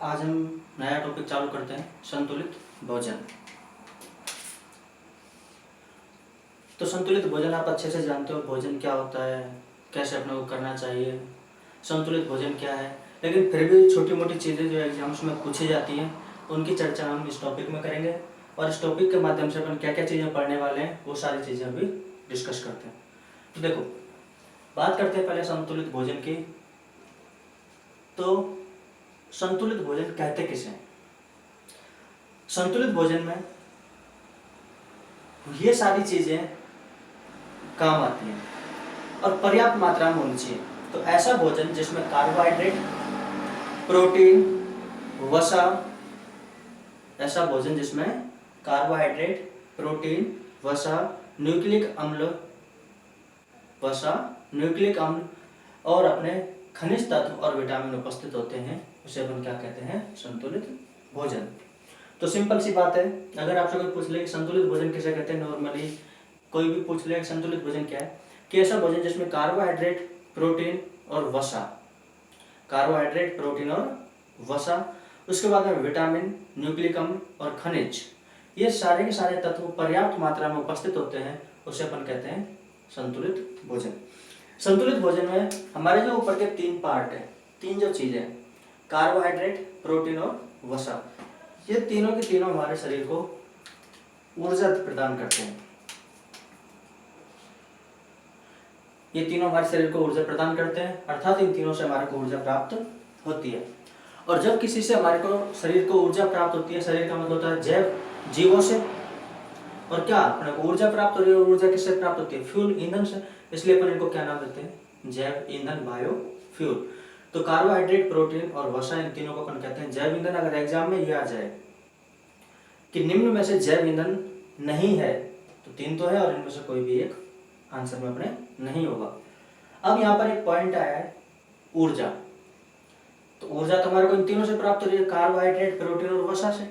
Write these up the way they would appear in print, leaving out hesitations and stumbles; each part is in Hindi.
आज हम नया टॉपिक चालू करते हैं, संतुलित भोजन। तो संतुलित भोजन आप अच्छे से जानते हो, भोजन क्या होता है, कैसे अपने को करना चाहिए, संतुलित भोजन क्या है। लेकिन फिर भी छोटी मोटी चीज़ें जो एग्जाम्स में पूछी जाती हैं उनकी चर्चा हम इस टॉपिक में करेंगे, और इस टॉपिक के माध्यम से अपन क्या क्या चीज़ें पढ़ने वाले हैं वो सारी चीज़ें अभी डिस्कस करते हैं। तो देखो, बात करते हैं पहले संतुलित भोजन की। तो संतुलित भोजन कहते किसे हैं? संतुलित भोजन में ये सारी चीजें काम आती हैं और पर्याप्त मात्रा में होनी चाहिए। तो ऐसा भोजन जिसमें कार्बोहाइड्रेट, प्रोटीन, वसा, ऐसा भोजन जिसमें कार्बोहाइड्रेट, प्रोटीन, वसा, न्यूक्लिक अम्ल, और अपने खनिज तत्व और विटामिन उपस्थित होते हैं, उसे अपन क्या कहते हैं? संतुलित भोजन। तो सिंपल सी बात है, अगर आपसे कोई पूछ ले कि संतुलित भोजन किसे कहते हैं, नॉर्मली कोई भी पूछ ले संतुलित भोजन क्या है, कि ऐसा भोजन जिसमें कार्बोहाइड्रेट, प्रोटीन और वसा, कार्बोहाइड्रेट, प्रोटीन और वसा, उसके बाद में विटामिन, न्यूक्लिक अम्ल और खनिज, ये सारे के सारे तत्व पर्याप्त मात्रा में उपस्थित होते हैं, उसे अपन कहते हैं संतुलित भोजन। संतुलित भोजन में हमारे जो ऊपर के तीन पार्ट है, तीन जो चीजें, कार्बोहाइड्रेट, प्रोटीन और वसा, ये तीनों के तीनों हमारे शरीर को ऊर्जा प्रदान करते हैं। ये तीनों हमारे शरीर को ऊर्जा प्रदान करते हैं, अर्थात इन तीनों से हमारे को ऊर्जा प्राप्त होती है। और जब किसी से हमारे को शरीर को ऊर्जा प्राप्त होती है, शरीर का मतलब होता है जैव, जीवों से, और क्या अपने को ऊर्जा प्राप्त हो रही है, और ऊर्जा किससे प्राप्त होती है? फ्यूल, ईंधन से। इसलिए अपन इनको क्या नाम देते हैं? जैव ईंधन, बायो फ्यूल। तो कार्बोहाइड्रेट, प्रोटीन और वसा, इन तीनों को अपन कहते हैं जैव ईंधन। अगर एग्जाम में ये आ जाए कि निम्न में से जैव ईंधन नहीं है, तो तीन तो है और इनमें से कोई भी एक आंसर में अपने नहीं होगा। अब यहाँ पर एक पॉइंट आया है, ऊर्जा। तो ऊर्जा तो हमारे को इन तीनों से प्राप्त हो रही है, कार्बोहाइड्रेट, प्रोटीन और वसा से।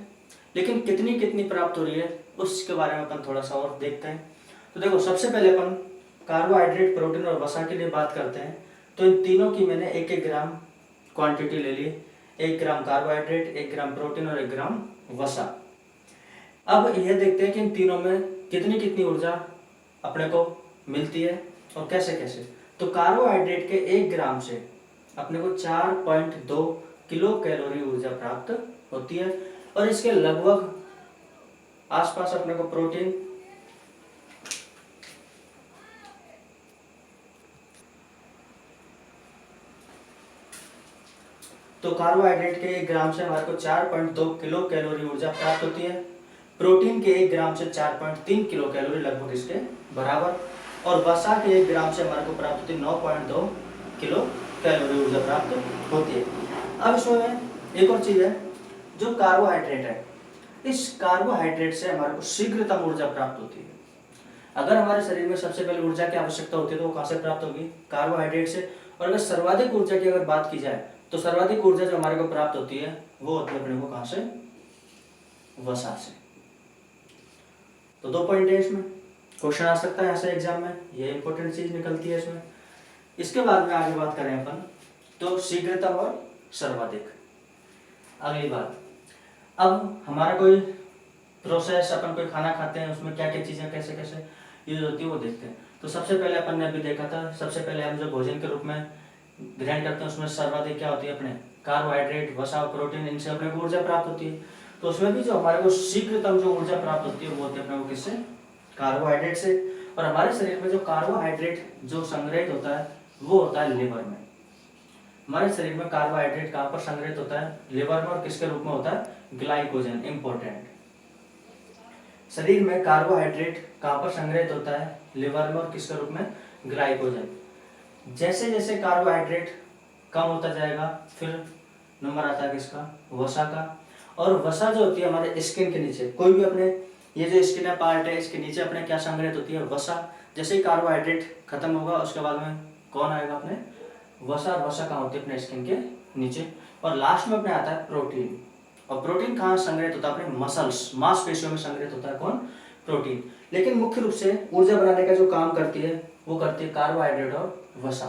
लेकिन कितनी कितनी प्राप्त हो रही है उसके बारे में अपन थोड़ा सा और देखते हैं। तो देखो, सबसे पहले अपन कार्बोहाइड्रेट, प्रोटीन और वसा के लिए बात करते हैं। तो इन तीनों की मैंने 1-1 ग्राम क्वांटिटी ले ली। 1 ग्राम कार्बोहाइड्रेट, 1 ग्राम प्रोटीन और 1 ग्राम वसा। अब यह देखते हैं कि इन तीनों में कितनी कितनी ऊर्जा अपने को मिलती है और कैसे कैसे। तो कार्बोहाइड्रेट के 1 ग्राम से अपने को 4.2 किलो कैलोरी ऊर्जा प्राप्त होती है, और इसके लगभग आसपास अपने को प्रोटीन, तो कार्बोहाइड्रेट के 1 ग्राम से हमारे को 4.2 किलो कैलोरी ऊर्जा प्राप्त होती है, प्रोटीन के 1 ग्राम से 4.3 किलो कैलोरी, लगभग इसके बराबर, और वसा के 1 ग्राम से हमारे को प्राप्त होती है 9.2 किलो कैलोरी ऊर्जा प्राप्त होती है। अब इसमें एक और चीज है, जो कार्बोहाइड्रेट है, इस कार्बोहाइड्रेट से हमारे को शीघ्रतम ऊर्जा प्राप्त होती है। अगर हमारे शरीर में सबसे पहले ऊर्जा की आवश्यकता होती है तो वो कहाँ से प्राप्त होगी? कार्बोहाइड्रेट से। और अगर सर्वाधिक ऊर्जा की अगर बात की जाए तो सर्वाधिक ऊर्जा जो हमारे को प्राप्त होती है वो होती है अपने को कहाँ से? वसा से। तो 2 पॉइंट है इसमें, क्वेश्चन आ सकता है ऐसे एग्जाम में, ये इंपॉर्टेंट चीज निकलती है इसमें। इसके बाद में आगे बात करें अपन, तो शीघ्रतम और सर्वाधिक। अगली बात, अब हमारा कोई प्रोसेस, अपन कोई खाना खाते हैं उसमें क्या क्या चीजें कैसे कैसे यूज होती है वो देखते हैं। तो सबसे पहले अपन ने अभी देखा था, सबसे पहले हम जो भोजन के रूप में ग्रहण करते हैं उसमें सर्वाधिक क्या होती है? अपने कार्बोहाइड्रेट, वसा, प्रोटीन, इनसे अपने को ऊर्जा प्राप्त होती है। तो उसमें भी जो हमारे को शीघ्रतम जो ऊर्जा प्राप्त होती है वो होती है अपने को किससे? कार्बोहाइड्रेट से। और हमारे शरीर में जो कार्बोहाइड्रेट जो संग्रहित होता है वो होता है लिवर में। हमारे शरीर में कार्बोहाइड्रेट कहाँ पर संग्रहित होता है? लिवर में। और किसके रूप में होता है? ग्लाइकोजन। इंपॉर्टेंट, शरीर में कार्बोहाइड्रेट कहाँ पर संग्रहित होता है? लिवर में। और किसके रूप में? ग्लाइकोजन। जैसे जैसे कार्बोहाइड्रेट कम होता जाएगा फिर नंबर आता है किसका? वसा का। और वसा जो होती है हमारे स्किन के नीचे, कोई भी अपने ये जो स्किन है पार्ट है, इसके नीचे अपने क्या संग्रहित होती है? वसा। जैसे ही कार्बोहाइड्रेट खत्म होगा उसके बाद में कौन आएगा? अपने वसा। और वसा कहाँ होती है? अपने स्किन के नीचे। और लास्ट में अपने आता है प्रोटीन। और प्रोटीन कहाँ संग्रहित होता है? अपने मसल्स, मांसपेशियों में संग्रहित होता है कौन? प्रोटीन। लेकिन मुख्य रूप से ऊर्जा बनाने का जो काम करती है वो करती है कार्बोहाइड्रेट और वसा।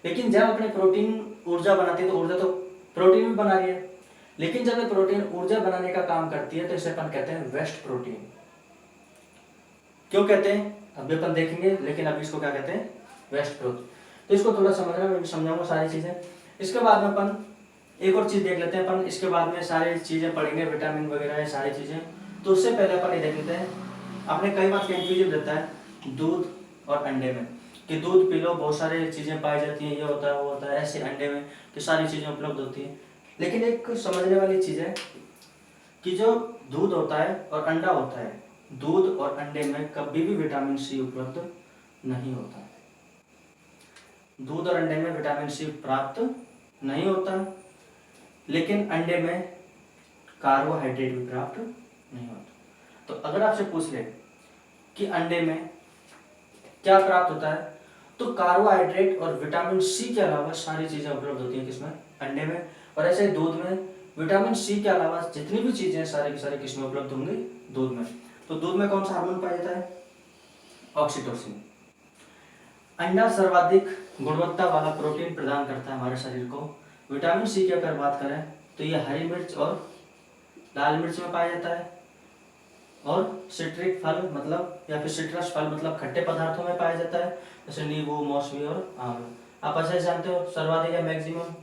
लेकिन जब अपने प्रोटीन ऊर्जा बनाती है तो ऊर्जा तो प्रोटीन भी बना रही है, लेकिन जब ये प्रोटीन ऊर्जा बनाने का काम करती है तो इसे अपन कहते हैं वेस्ट प्रोटीन। क्यों कहते हैं अभी अपन देखेंगे, लेकिन अभी इसको क्या कहते हैं, वेस्ट प्रोटीन। तो इसको थोड़ा समझना, मैं भी समझाऊंगा सारी चीजें। इसके बाद में अपन एक और चीज देख लेते हैं अपन, इसके बाद में सारी चीजें पढ़ेंगे, विटामिन वगैरह ये सारी चीजें। तो उससे पहले अपन ये देख लेते हैं, आपने कई बार कंफ्यूजन रहता है दूध और अंडे में, कि दूध पी लो बहुत सारी चीजें पाई जाती हैं, ये होता है वो होता है, ऐसे अंडे में कि सारी चीजें उपलब्ध होती हैं। लेकिन एक समझने वाली चीज है कि जो दूध होता है और अंडा होता है, दूध और अंडे में कभी भी विटामिन सी उपलब्ध नहीं होता है। दूध और अंडे में विटामिन सी प्राप्त नहीं होता, लेकिन अंडे में कार्बोहाइड्रेट भी प्राप्त नहीं होता। तो अगर आपसे पूछ ले कि अंडे में क्या प्राप्त होता है, तो कार्बोहाइड्रेट और विटामिन सी के अलावा सारी चीजें उपलब्ध होती हैं किसमें, अंडे में। और ऐसे दूध में विटामिन सी के अलावा जितनी भी चीजें सारे के सारे किसमें उपलब्ध होंगी, दूध में। तो दूध में कौन सा हार्मोन पाया जाता है, ऑक्सीटोसिन। अंडा सर्वाधिक गुणवत्ता वाला प्रोटीन प्रदान करता है हमारे शरीर को। विटामिन सी की अगर बात करें तो ये हरी मिर्च और लाल मिर्च में पाया जाता है, और सिट्रिक फल मतलब या फिर सिट्रस फल मतलब खट्टे पदार्थों में पाया जाता है, जैसे नींबू, मौसमी और आंवला। आप अच्छे से जानते हो सर्वाधिक या मैक्सिमम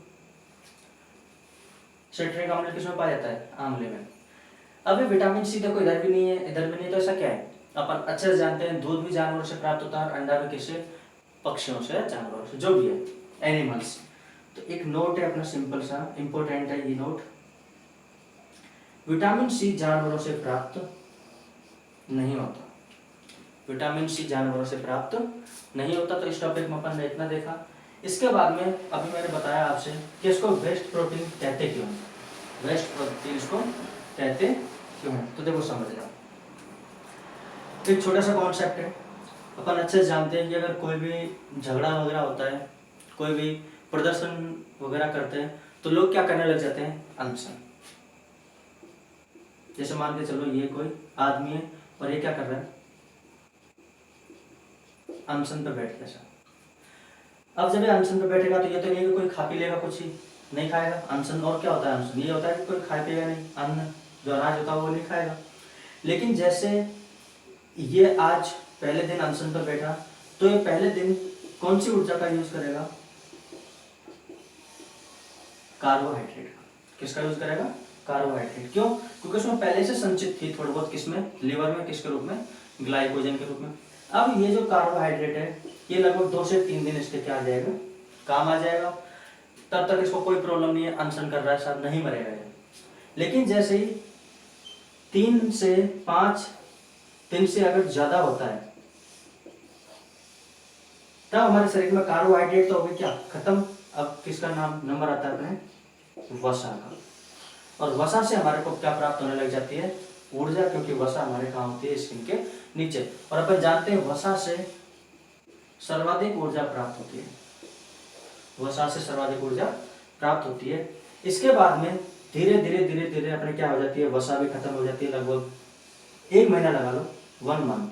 सिट्रिक अम्ल किसमें पाया जाता है, आंवले में। अभी विटामिन सी देखो इधर भी नहीं है इधर भी नहीं, तो ऐसा क्या है, अपन अच्छे से जानते हैं दूध भी जानवरों से प्राप्त होता है और अंडा भी किससे, पक्षियों से, जानवरों से, जो भी है, एनिमल्स। तो एक नोट है अपना सिंपल सा, इंपॉर्टेंट है ये नोट, विटामिन सी जानवरों से प्राप्त नहीं होता। विटामिन सी जानवरों से प्राप्त नहीं होता। तो इस टॉपिक में अपन ने इतना देखा। इसके बाद में अभी मैंने बताया आपसे कि इसको वेस्ट प्रोटीन कहते क्यों हैं, वेस्ट प्रोटीन इसको कहते क्यों हैं। तो देखो समझ लो, एक छोटा सा कॉन्सेप्ट है। अपन अच्छे से जानते हैं कि अगर कोई भी झगड़ा वगैरह होता है, कोई भी प्रदर्शन वगैरह करते हैं, तो लोग क्या करने लग जाते हैं, अनशन। जैसे मान के चलो ये कोई आदमी है और ये क्या कर रहा है, अनशन पे बैठ गया। अब जब ये अनशन पे बैठेगा तो ये तो नहीं है कि कोई खा पी लेगा, कुछ ही नहीं खाएगा। अनशन और क्या होता है, अनशन ये होता है कि कोई खाए पिएगा नहीं, अन्न जो अनाज होता है वो नहीं खाएगा। लेकिन जैसे ये आज पहले दिन अनशन पर बैठा, तो ये पहले दिन कौन सी ऊर्जा का यूज करेगा, कार्बोहाइड्रेट। किसका यूज करेगा, कार्बोहाइड्रेट। क्यों, क्योंकि उसमें पहले से संचित थी थोड़ी बहुत, किसमें, लीवर में, किसके रूप में, ग्लाइकोजन के रूप में। अब ये जो कार्बोहाइड्रेट है ये लगभग 2 से 3 दिन इसके क्या आ जाएगा, काम आ जाएगा। तब तक इसको कोई प्रॉब्लम नहीं है, अनशन कर रहा है साहब, नहीं मरेगा ये। लेकिन जैसे ही 3 से 5 दिन से अगर ज्यादा होता है, तब हमारे शरीर में कार्बोहाइड्रेट तो हो गए क्या, खत्म। अब किसका नाम नंबर आता है अपने, वसा का। और वसा से हमारे को क्या प्राप्त होने लग जाती है, ऊर्जा, क्योंकि वसा हमारे कहाँ होती है, स्किन के नीचे। और अपन जानते हैं वसा से सर्वाधिक ऊर्जा प्राप्त होती है, वसा से सर्वाधिक ऊर्जा प्राप्त होती है। इसके बाद में धीरे धीरे धीरे धीरे अपने क्या हो जाती है, वसा भी खत्म हो जाती है, लगभग 1 महीना लगा लो, 1 मंथ।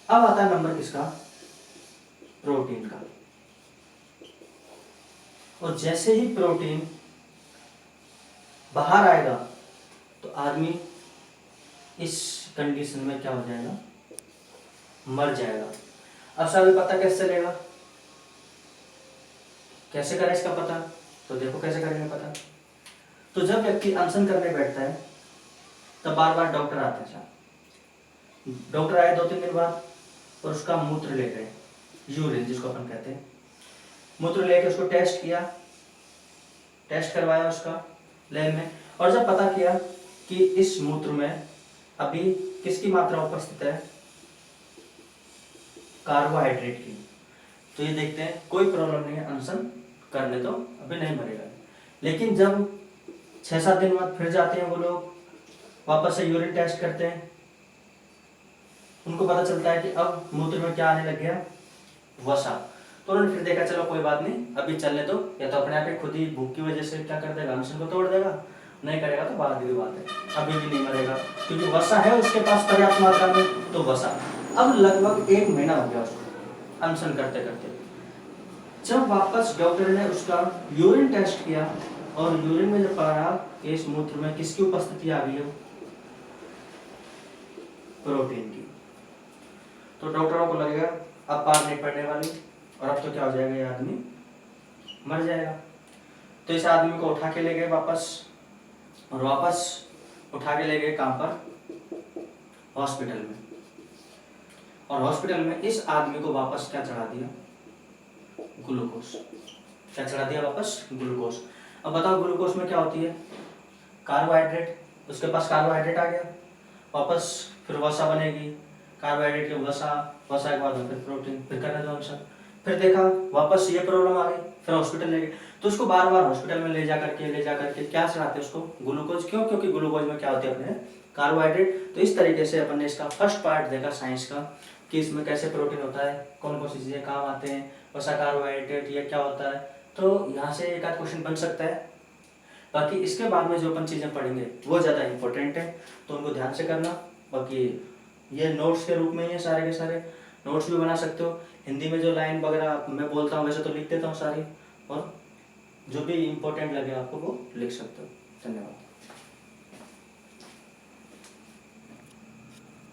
अब आता है नंबर किसका, प्रोटीन का। और जैसे ही प्रोटीन बाहर आएगा तो आदमी इस कंडीशन में क्या हो जाएगा, मर जाएगा। अब साहब पता कैसे चलेगा, कैसे करें इसका पता, तो देखो कैसे करेंगे पता। तो जब व्यक्ति अनशन करने बैठता है तब बार बार डॉक्टर आते हैं। डॉक्टर आए 2-3 दिन बाद और उसका मूत्र ले गए, यूरिन जिसको अपन कहते हैं, मूत्र लेके उसको टेस्ट किया, टेस्ट करवाया उसका लैब में, और जब पता किया कि इस मूत्र में अभी किसकी मात्रा उपस्थित है, कार्बोहाइड्रेट की, तो ये देखते हैं कोई प्रॉब्लम नहीं है, अनशन करने दो, अभी नहीं मरेगा। लेकिन जब 6-7 दिन बाद फिर जाते हैं वो लोग, वापस से यूरिन टेस्ट करते हैं, उनको पता चलता है कि अब मूत्र में क्या आने लग गया, वसा। तो उन्होंने फिर देखा चलो कोई बात नहीं, अभी चलने दो, या तो अपने आप ही खुद ही भूख की वजह से क्या कर देगा, अनशन को तोड़ देगा, नहीं करेगा तो बाद की बात है, अभी भी नहीं मरेगा, क्योंकि वसा है उसके पास पर्याप्त मात्रा में, तो वसा। अब लगभग 1 महीना हो गया उसको अनशन करते करते। जब वापस डॉक्टर ने उसका यूरिन टेस्ट किया और यूरिन में जब पढ़ा कि इस मूत्र में किसकी उपस्थिति आ गई है, प्रोटीन की। तो डॉक्टरों को लगेगा अब पार नहीं पड़ने वाली और अब तो क्या हो जाएगा, ये आदमी मर जाएगा। तो इस आदमी को उठा के ले गए वापस, और वापस उठा के ले गए कहाँ पर, हॉस्पिटल में। और हॉस्पिटल में इस आदमी को वापस क्या चढ़ा दिया, ग्लूकोज। क्या चढ़ा दिया वापस, ग्लूकोज। अब बताओ ग्लूकोज में क्या होती है, कार्बोहाइड्रेट। उसके पास कार्बोहाइड्रेट आ गया, वापस फिर वसा बनेगी, कार्बोहाइड्रेट के वसा, वसा के बाद फिर प्रोटीन, फिर करने दो आंसर। फिर देखा वापस ये प्रॉब्लम आ गई, फिर हॉस्पिटल ले गए। तो उसको बार बार हॉस्पिटल में ले जा करके क्या चढ़ाते हैं उसको, ग्लूकोज। क्यों, क्योंकि ग्लूकोज में क्या होते हैं अपने, कार्बोहाइड्रेट। तो इस तरीके से अपन ने इसका फर्स्ट पार्ट देखा साइंस का, कि इसमें कैसे प्रोटीन होता है, कौन कौन सी चीजें काम आते हैं, वसा, कार्बोहाइड्रेट, ये क्या होता है। तो यहाँ से एक आध क्वेश्चन बन सकता है। बाकी इसके बाद में जो अपन चीजें पढ़ेंगे वो ज्यादा इंपॉर्टेंट है, तो उनको ध्यान से करना। बाकी ये नोट्स के रूप में ही है, सारे के सारे नोट्स भी बना सकते हो। हिंदी में जो लाइन वगैरह मैं बोलता हूँ वैसे तो लिख देता हूँ सारी, और जो भी इम्पोर्टेंट लगे आपको वो लिख सकते हो। धन्यवाद।